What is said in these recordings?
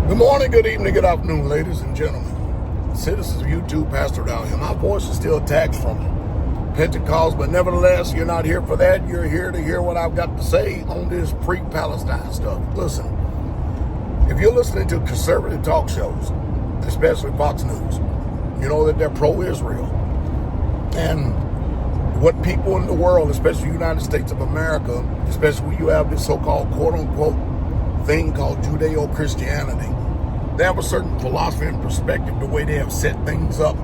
Good morning, good evening, good afternoon, ladies and gentlemen. Citizens of YouTube, Pastor Dowell here. My voice is still attacked from Pentecost, but nevertheless, you're not here for that. You're here to hear what I've got to say on this pre-Palestine stuff. Listen, if you're listening to conservative talk shows, especially Fox News, you know that they're pro-Israel. And what people in the world, especially the United States of America, especially when you have this so-called quote-unquote thing called Judeo-Christianity, they have a certain philosophy and perspective, the way they have set things up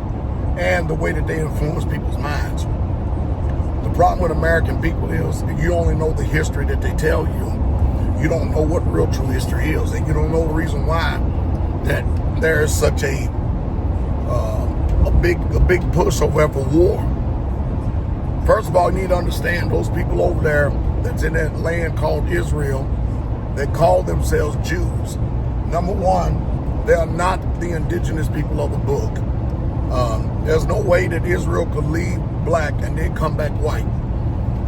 and the way that they influence people's minds. The problem with American people is you only know the history that they tell you. You don't know what real true history is, and you don't know the reason why that there is such a big push over for war. First of all, you need to understand those people over there that's in that land called Israel, they call themselves Jews. Number one, they are not the indigenous people of the book. There's no way that Israel could leave black and then come back white.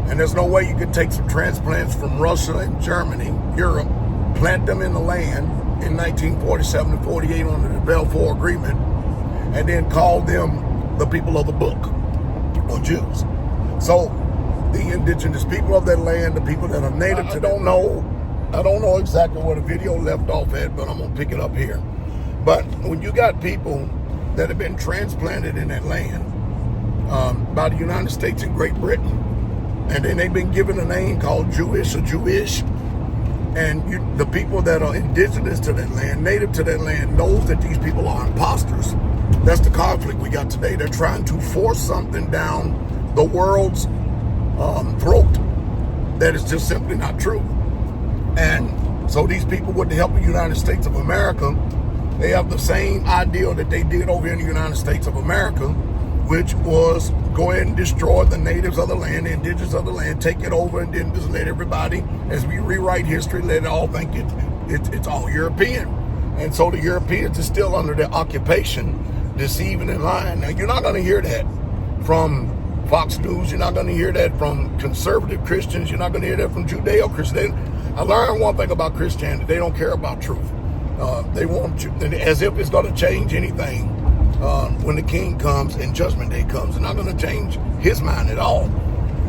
And there's no way you could take some transplants from Russia and Germany, Europe, plant them in the land in 1947 and 48 under the Balfour Agreement, and then call them the people of the book, or Jews. So the indigenous people of that land, the people that are native to, I don't know exactly where the video left off at, but I'm going to pick it up here. But when you got people that have been transplanted in that land by the United States and Great Britain, and then they've been given a name called Jewish or Jewish, and the people that are indigenous to that land, native to that land, knows that these people are imposters. That's the conflict we got today. They're trying to force something down the world's throat that is just simply not true. And so these people, with the help of the United States of America, they have the same ideal that they did over in the United States of America, which was go ahead and destroy the natives of the land, the indigenous of the land, take it over, and then just let everybody, as we rewrite history, let it all think it's all European. And so the Europeans are still under their occupation, deceiving and lying. Now, you're not going to hear that from Fox News. You're not going to hear that from conservative Christians. You're not going to hear that from Judeo-Christians. I learned one thing about Christianity. They don't care about truth. They want you, as if it's going to change anything when the king comes and judgment day comes. It's not going to change his mind at all.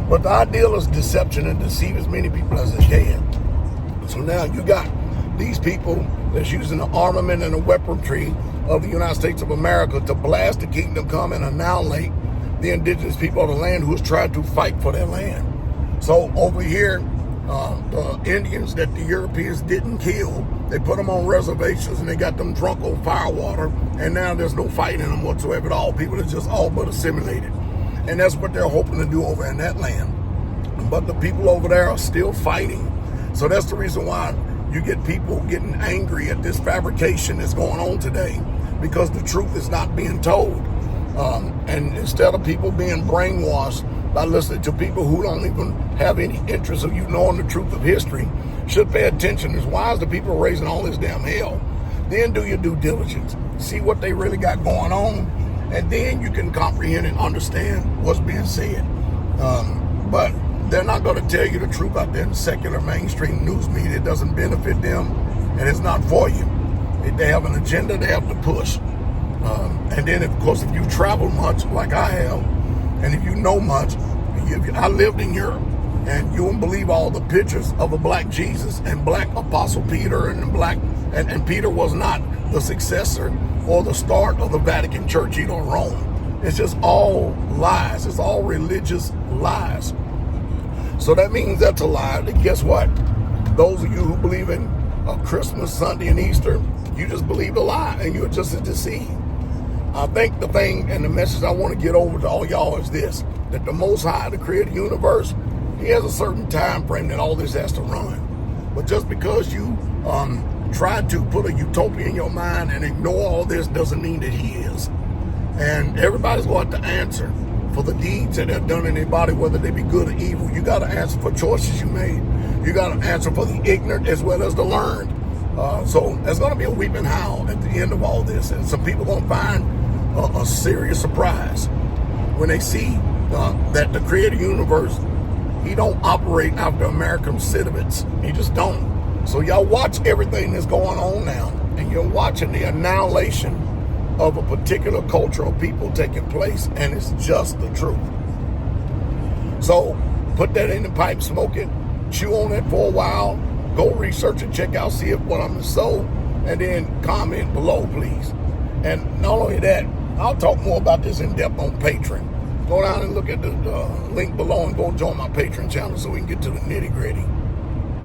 But the ideal is deception and deceive as many people as they can. So now you got these people that's using the armament and the weaponry of the United States of America to blast the kingdom come and annihilate the indigenous people of the land who's trying to fight for their land. So over here, the Indians that the Europeans didn't kill, they put them on reservations and they got them drunk on firewater, and now there's no fighting in them whatsoever at all. People are just all but assimilated. And that's what they're hoping to do over in that land. But the people over there are still fighting. So that's the reason why you get people getting angry at this fabrication that's going on today, because the truth is not being told. And instead of people being brainwashed by listening to people who don't even have any interest of you knowing the truth of history, should pay attention. As why is the people raising all this damn hell? Then do your due diligence. See what they really got going on, and then you can comprehend and understand what's being said. But they're not going to tell you the truth out there in secular mainstream news media. It doesn't benefit them, and it's not for you. They have an agenda they have to push. And then, of course, if you travel much like I have, and if you know much, I lived in Europe, and you won't believe all the pictures of a black Jesus and black Apostle Peter and Peter was not the successor or the start of the Vatican Church, Rome. It's just all lies. It's all religious lies. So that means that's a lie. And guess what? Those of you who believe in Christmas, Sunday, and Easter, you just believe a lie, and you're just as deceived. I think the thing and the message I want to get over to all y'all is this, that the Most High, the creator of the universe, he has a certain time frame that all this has to run. But just because you try to put a utopia in your mind and ignore all this doesn't mean that he is. And everybody's going to have to answer for the deeds that they're done in their body, whether they be good or evil. You got to answer for choices you made. You got to answer for the ignorant as well as the learned. So there's going to be a weeping howl at the end of all this, and some people going to find a serious surprise when they see that the creator universe, he don't operate after American sentiments. He just don't. So y'all watch everything that's going on now, and you're watching the annihilation of a particular culture of people taking place, and it's just the truth. So put that in the pipe, smoke it, chew on it for a while, go research and check out, see if what I'm sold, and then comment below, please. And not only that, I'll talk more about this in depth on Patreon. Go down and look at the link below and go join my Patreon channel so we can get to the nitty gritty.